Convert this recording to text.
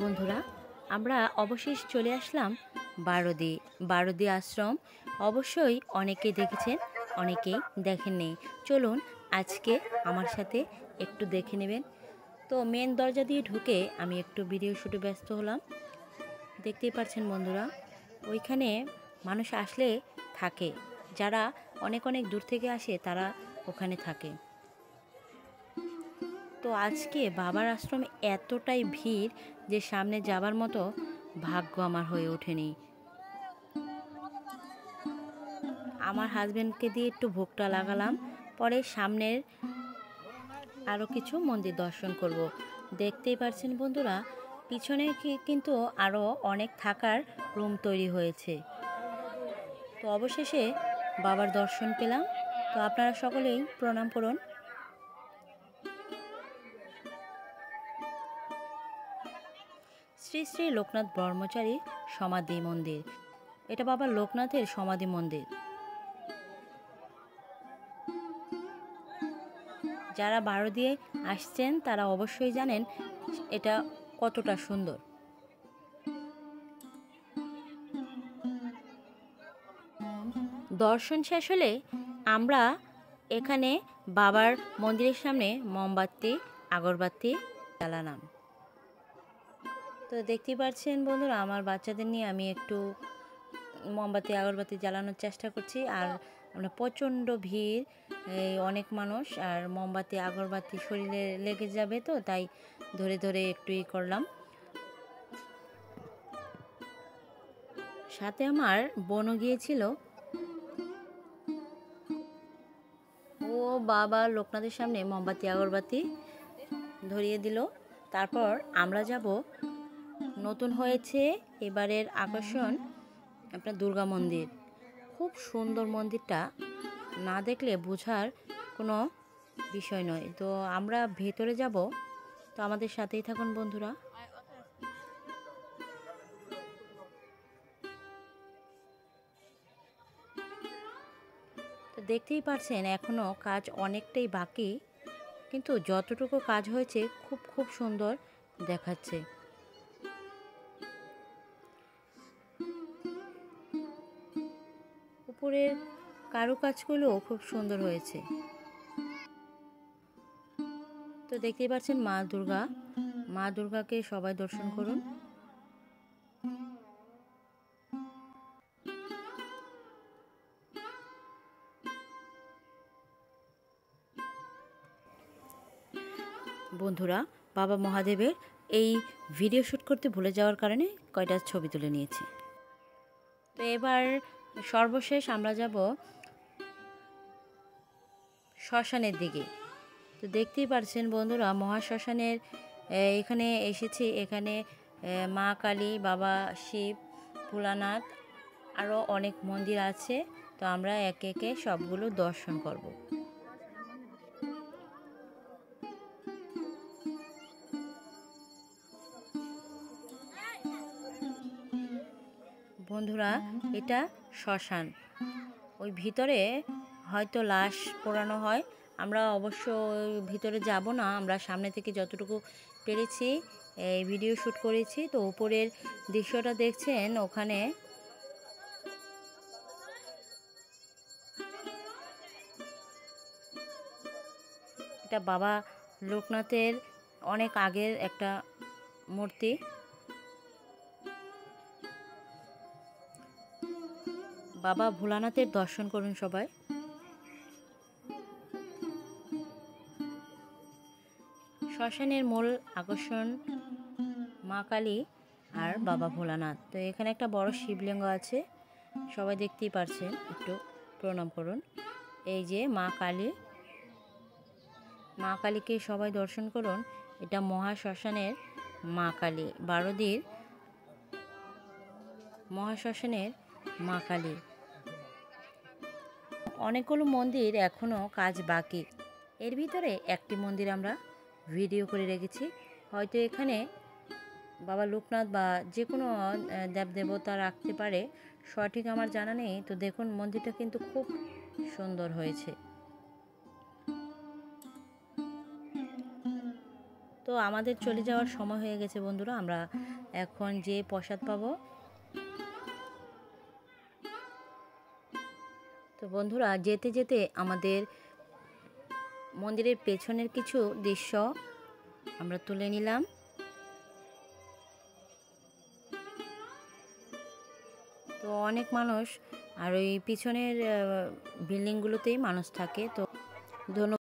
বন্ধুরা, আমরা অবশেষ চলে আসলাম বারোদি আশ্রম। অবশ্যই অনেকেই দেখেছেন, অনেকেই দেখেননি। চলুন আজকে আমার সাথে একটু দেখে নেবেন। তো মেন দরজা দিয়ে ঢুকে আমি একটু ভিডিও শ্যুটে ব্যস্ত হলাম। দেখতেই পাচ্ছেন বন্ধুরা, ওইখানে মানুষ আসলে থাকে, যারা অনেক অনেক দূর থেকে আসে তারা ওখানে থাকে। তো আজকে বাবার আশ্রমে এতটাই ভিড় যে সামনে যাবার মতো ভাগ্য আমার হয়ে ওঠেনি। আমার হাজব্যান্ডকে দিয়ে একটু ভোগটা লাগালাম, পরে সামনের আরও কিছু মন্দির দর্শন করব। দেখতেই পাচ্ছেন বন্ধুরা, পিছনে কিন্তু আরও অনেক থাকার রুম তৈরি হয়েছে। তো অবশেষে বাবার দর্শন পেলাম। তো আপনারা সকলেই প্রণাম করুন। শ্রী শ্রী লোকনাথ ব্রহ্মচারী সমাধি মন্দির, এটা বাবা লোকনাথের সমাধি মন্দির। যারা বারোদিয়ে আসছেন তারা অবশ্যই জানেন এটা কতটা সুন্দর। দর্শন শেষ হলে আমরা এখানে বাবার মন্দিরের সামনে মোমবাতি আগরবাতি জ্বালালাম। তো দেখতেই পাচ্ছেন বন্ধুরা, আমার বাচ্চাদের নিয়ে আমি একটু মোমবাতি আগরবাতি জ্বালানোর চেষ্টা করছি। আর আমরা প্রচণ্ড ভিড়, অনেক মানুষ, আর মোমবাতি আগরবাতি শরীরে লেগে যাবে, তো তাই ধরে ধরে একটু করলাম। সাথে আমার বোনও গিয়েছিল। ও বাবা লোকনাথের সামনে মোমবাতি আগরবাতি ধরিয়ে দিল। তারপর আমরা যাব, নতুন হয়েছে এবারের আকর্ষণ আপনার দুর্গা মন্দির। খুব সুন্দর মন্দিরটা, না দেখলে বোঝার কোনো বিষয় নয়। তো আমরা ভেতরে যাব, তো আমাদের সাথেই থাকুন বন্ধুরা। তো দেখতেই পারছেন এখনও কাজ অনেকটাই বাকি, কিন্তু যতটুকু কাজ হয়েছে খুব খুব সুন্দর দেখাচ্ছে। উপরের কারুকাজগুলো খুব সুন্দর হয়েছে। তো দেখতেই পাচ্ছেন মা দুর্গাকে সবাই দর্শন করুন। বন্ধুরা, বাবা মহাদেবের এই ভিডিও শ্যুট করতে ভুলে যাওয়ার কারণে কয়টা ছবি তুলে নিয়েছি। তো এবার সর্বশেষ আমরা যাব শ্মশানের দিকে। তো দেখতেই পাচ্ছেন বন্ধুরা, মহাশ্মশানের এখানে এসেছি। এখানে মা কালী, বাবা শিব, ভোলানাথ, আরও অনেক মন্দির আছে। তো আমরা একে একে সবগুলো দর্শন করব। বন্ধুরা, এটা শ্মশান। ওই ভিতরে হয়তো লাশ পোড়ানো হয়। আমরা অবশ্য ভিতরে যাব না, আমরা সামনে থেকে যতটুকু পেরেছি এই ভিডিও শ্যুট করেছি। তো উপরের দৃশ্যটা দেখছেন, ওখানে এটা বাবা লোকনাথের অনেক আগের একটা মূর্তি। বাবা ভোলানাথের দর্শন করুন সবাই। শ্মশানের মূল আকর্ষণ মা কালী আর বাবা ভোলানাথ। তো এখানে একটা বড় শিবলিঙ্গ আছে, সবাই দেখতেই পারছেন, একটু প্রণাম করুন। এই যে মা কালীকে সবাই দর্শন করুন। এটা মহাশ্মশানের মা কালী, বারোদির মহাশ্মশানের মা কালী। অনেকগুলো মন্দির এখনও কাজ বাকি। এর ভিতরে একটি মন্দির আমরা ভিডিও করে রেখেছি। হয়তো এখানে বাবা লোকনাথ বা যে কোনো দেবদেবতা রাখতে পারে, সঠিক আমার জানা নেই। তো দেখুন মন্দিরটা কিন্তু খুব সুন্দর হয়েছে। তো আমাদের চলে যাওয়ার সময় হয়ে গেছে বন্ধুরা, আমরা এখন যে প্রসাদ পাবো। তো বন্ধুরা, যেতে যেতে আমাদের মন্দিরের পেছনের কিছু দৃশ্য আমরা তুলে নিলাম। তো অনেক মানুষ, আর ওই পিছনের বিল্ডিংগুলোতেই মানুষ থাকে। তো ধন্যবাদ।